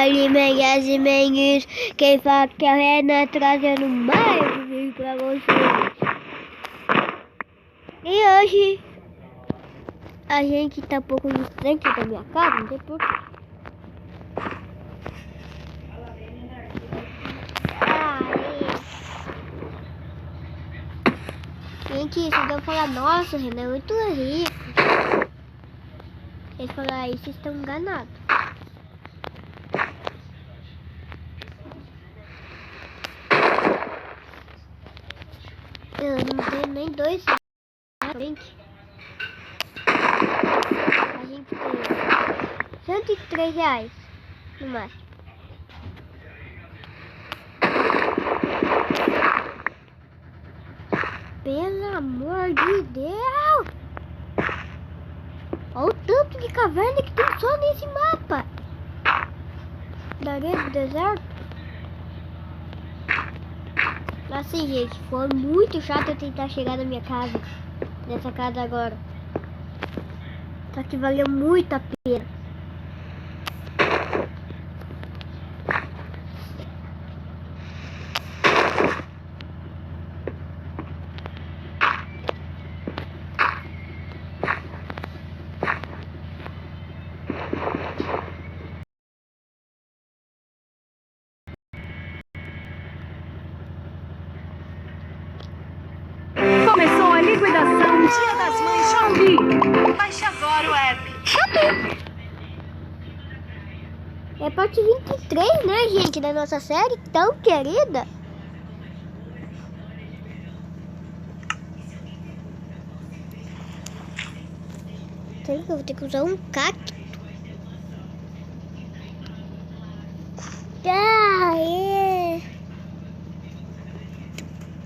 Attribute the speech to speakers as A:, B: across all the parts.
A: ali, meias e meios. Quem fala que é o Renan trazendo mais vídeo pra vocês. E hoje a gente tá um pouco distante da minha casa, não sei porquê. Gente, isso deu falar, nossa, Renan é muito rico. Eles falaram, aí vocês estão enganados. Eu não tenho nem dois gente. A gente tem R$103 no máximo. Pelo amor de Deus! Olha o tanto de caverna que tem só nesse mapa da areia do deserto. Assim, gente, foi muito chato eu tentar chegar na minha casa, nessa casa agora. Só que valeu muito a pena.
B: Começou a liquidação Dia das Mães Shopee. Baixe agora o app.
A: É a parte 23, né, gente, da nossa série tão querida. Será que eu vou ter que usar um cacto? Ah, é.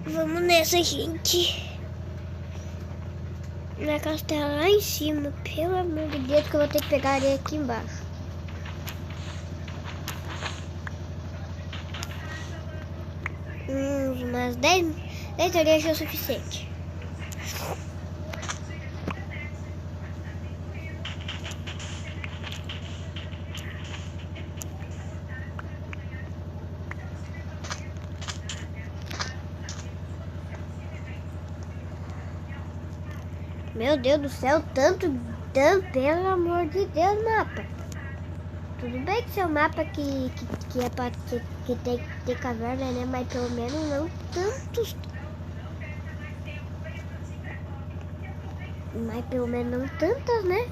A: Vamos nessa, gente. Minha casa tá lá em cima. Pelo amor de Deus, que eu vou ter que pegar areia aqui embaixo. Umas 10 areias é o suficiente. Meu Deus do céu, tanto, pelo amor de Deus, mapa. Tudo bem que seu mapa que é pra que tem que ter caverna, né? Mas pelo menos não tantos. Mas pelo menos não tantas, né?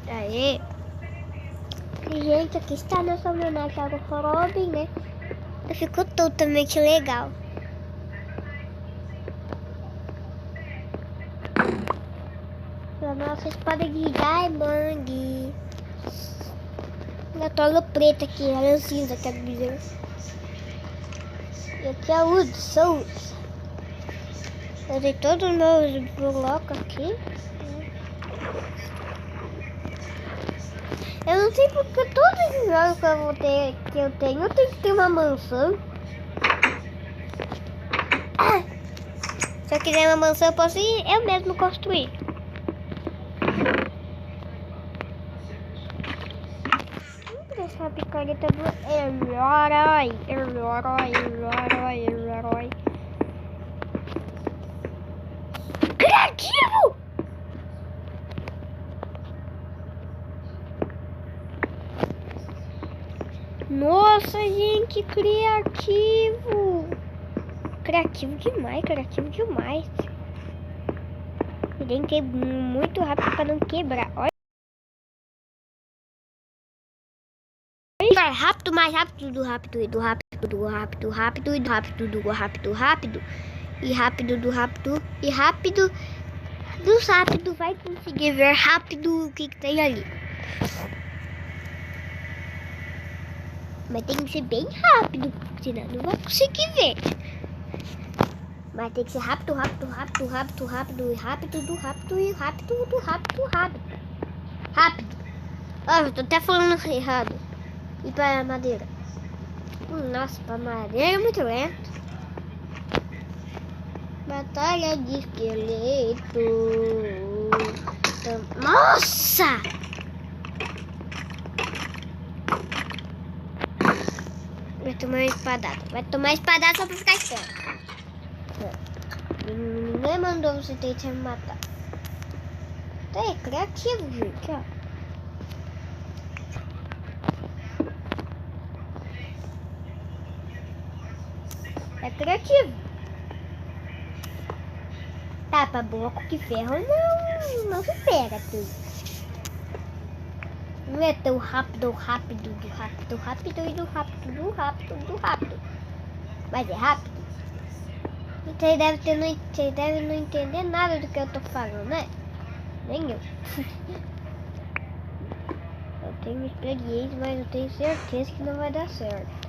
A: Aê! E, gente, aqui está nossa homenagem ao Robin, né? Ficou totalmente legal. A nossa espada de diamond. A toga preta aqui, ela é cinza, quero dizer. E aqui é o Wood Souls. Eu dei todos os meus blocos aqui. Eu não sei porque todos os jogos que eu tenho tem que ter uma mansão. Se eu quiser uma mansão, eu posso eu mesmo construir. Essa picareta do herói. Criativo! Nossa, gente, criativo! Criativo demais. Ele tem que ir muito rápido para não quebrar. Olha. Rápido, mais rápido, do rápido. E rápido vai conseguir ver rápido o que tem ali. Mas tem que ser bem rápido, senão não vai conseguir ver. Mas tem que ser rápido. Ah, eu tô até falando errado. E para madeira? Nossa, para madeira é muito lento. Batalha de esqueleto. Nossa! espadada. Vai tomar espadada só pra ficar esperto. Ninguém mandou você tentar me matar. Tá aí, criativo, gente, ó. É criativo. Tapa bloco que ferro não supera tudo. Não é tão rápido. Mas é rápido. Vocês devem não entender nada do que eu tô falando, né? Nem eu. Eu tenho experiência, mas eu tenho certeza que não vai dar certo.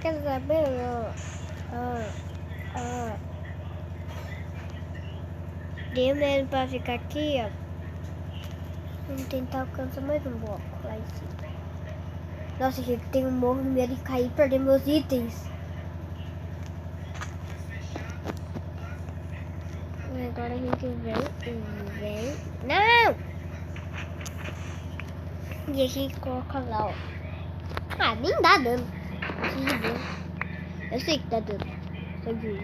A: Quer saber? Deu mesmo pra ficar aqui, ó. Vamos tentar alcançar mais um bloco lá em cima. Nossa, gente, tem um morro no meio de cair e perder meus itens. E agora a gente vem. Não! E a gente coloca lá, ó. Nem dá dano. Eu sei que dá dano. Só de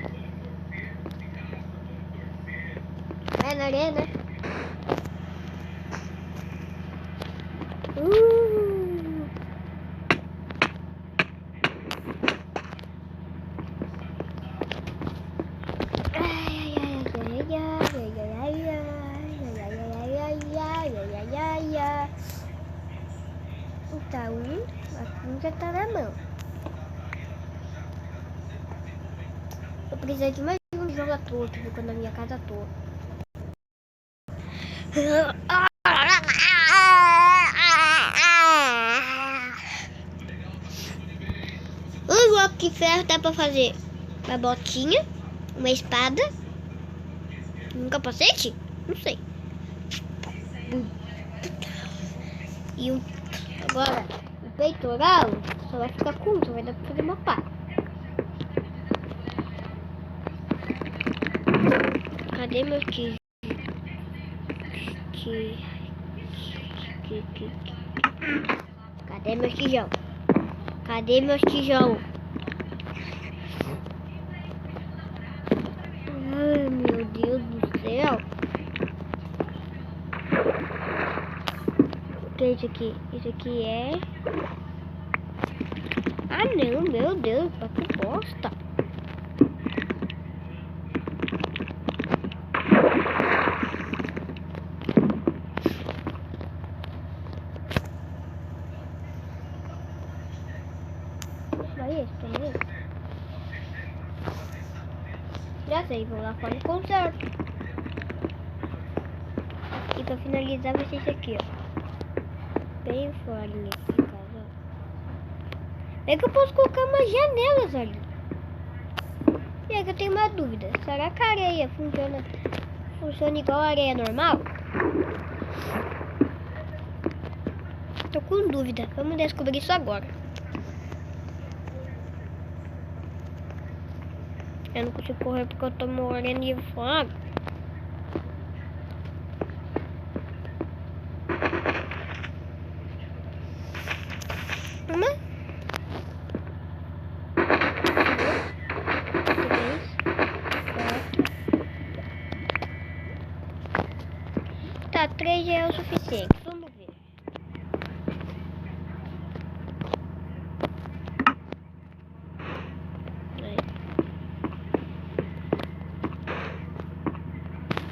A: vai na arena. Então, aqui já tá na mão. Eu preciso de mais um jogo à toa que ficou na minha casa à toa. Um bloco de ferro dá pra fazer uma botinha, uma espada, um capacete? Não sei. E um... Agora, o peitoral só vai ficar curto, só vai dar pra fazer uma pá. Cadê meus tijolos? Cadê meus tijolos? Cadê meus tijolos? Ai, meu Deus do céu. O que é isso aqui? Isso aqui é... não, meu Deus, pra que bosta. Já sei, vou lá fora e conserto. E pra finalizar vai ser isso aqui, ó. Bem fora aqui de casa. É que eu posso colocar umas janelas ali. E é que eu tenho uma dúvida. Será que a areia funciona igual a areia normal? Tô com dúvida. Vamos descobrir isso agora. Eu não consigo correr porque eu tô morrendo de fome. Tá, 3 já é o suficiente. Vamos ver.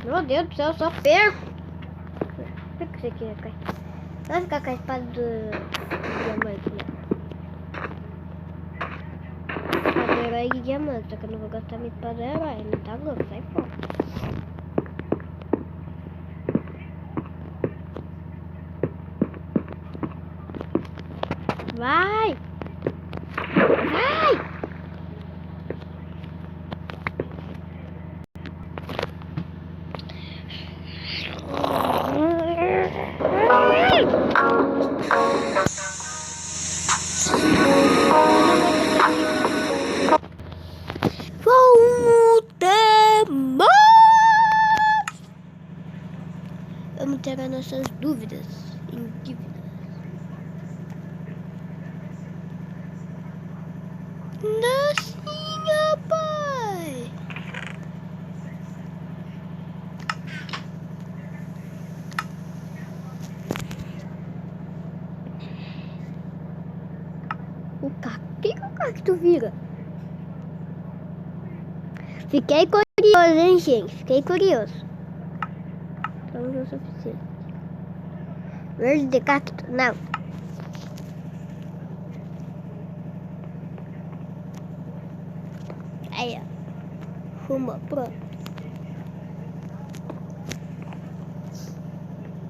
A: Meu Deus do céu, eu só perco. Por que você quer cair? Vai ficar com a espada do diamante, né? Espada herói de diamante, só que eu não vou gastar minha espada herói. Não tá louco, sai fora. Vai! Vai! tirar nossas dúvidas em dívidas. Nocinha, pai! O que o cacto vira? Fiquei curioso, hein, gente? Fiquei curioso. Então não é o suficiente. Verde de cacto, não. Aí, ó. Rumo, pronto.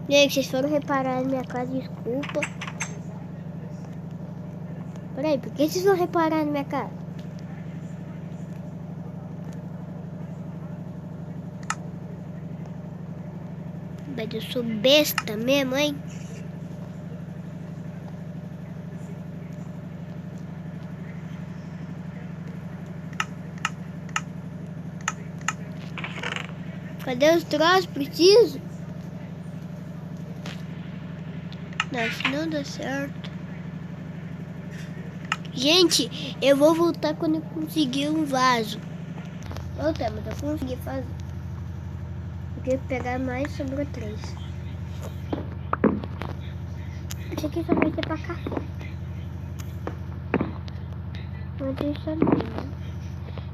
A: Gente, vocês foram reparar na minha casa, desculpa. Peraí, por que vocês vão reparar na minha casa? Mas eu sou besta mesmo, hein? Cadê os troços? Preciso? Não, se não dá certo. Gente, eu vou voltar quando eu conseguir um vaso. Voltar, mas eu consegui fazer. Porque pegar mais, sobrou 3. Esse aqui só vai ser pra café. Vou deixar mesmo.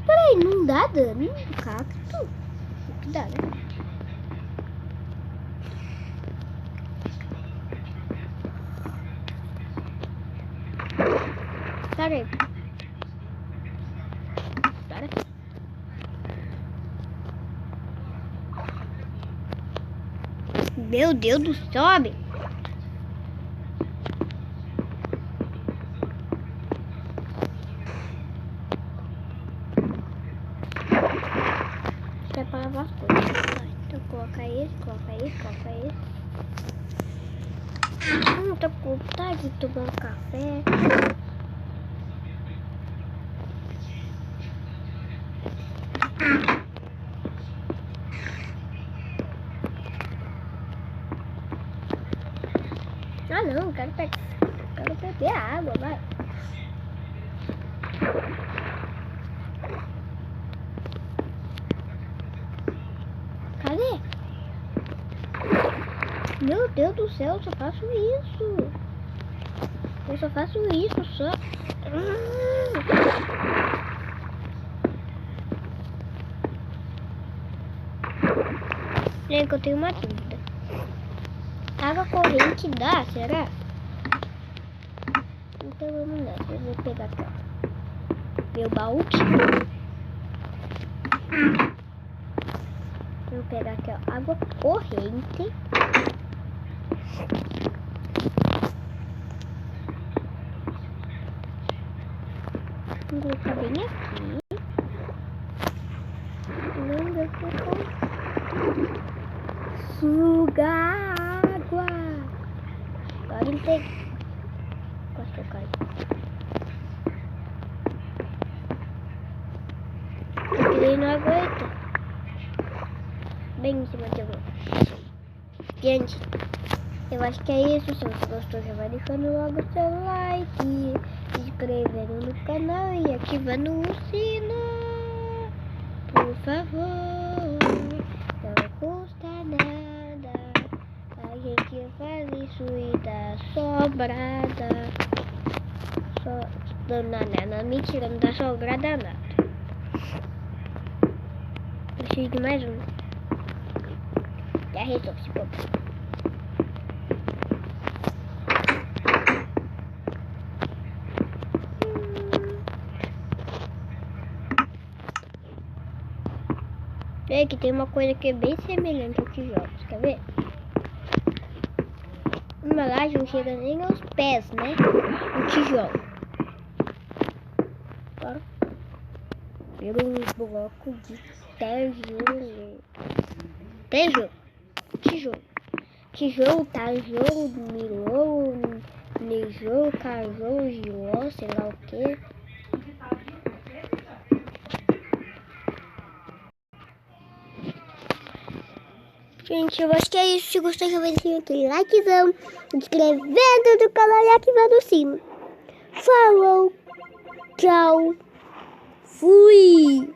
A: Peraí, não dá dano no cacto? O que dá, né? Peraí. Meu Deus do céu, homem. Isso é pra lavar as coisas. Então coloca esse, coloca esse, coloca esse. Tô com vontade de tomar um café. Ah não, quero beber água, vai. Cadê? Meu Deus do céu, eu só faço isso. Eu só faço isso, só. Gente, eu tenho uma dúvida. Água corrente dá, será? Então vamos lá, eu vou pegar aqui, ó, meu baú. Vou pegar aqui, ó, água corrente. Vou colocar bem aqui. Não deu pra suga água. Agora ele tem. Quase que eu caio. Ele não aguenta. Bem em cima de você. Gente, eu acho que é isso. Se você gostou, já vai deixando logo seu like, se inscrevendo no canal e ativando o sino. Por favor, não custa nada. A gente faz isso e dá sobrada. Não, mentira, não dá sobrada nada. Preciso de mais um. Já resolve esse problema. Vê que tem uma coisa que é bem semelhante ao tijolo, quer ver? Uma laje não chega nem aos pés, né? O tijolo. Agora, pega um bloco de tijolo. Tijolo. Tijolo, tajolo, milolo, nijolo, cajolo, giló, sei lá o que. Gente, eu acho que é isso. Se gostou, já vai deixar aquele likezão, inscrevendo no canal e ativando o sino. Falou, tchau, fui!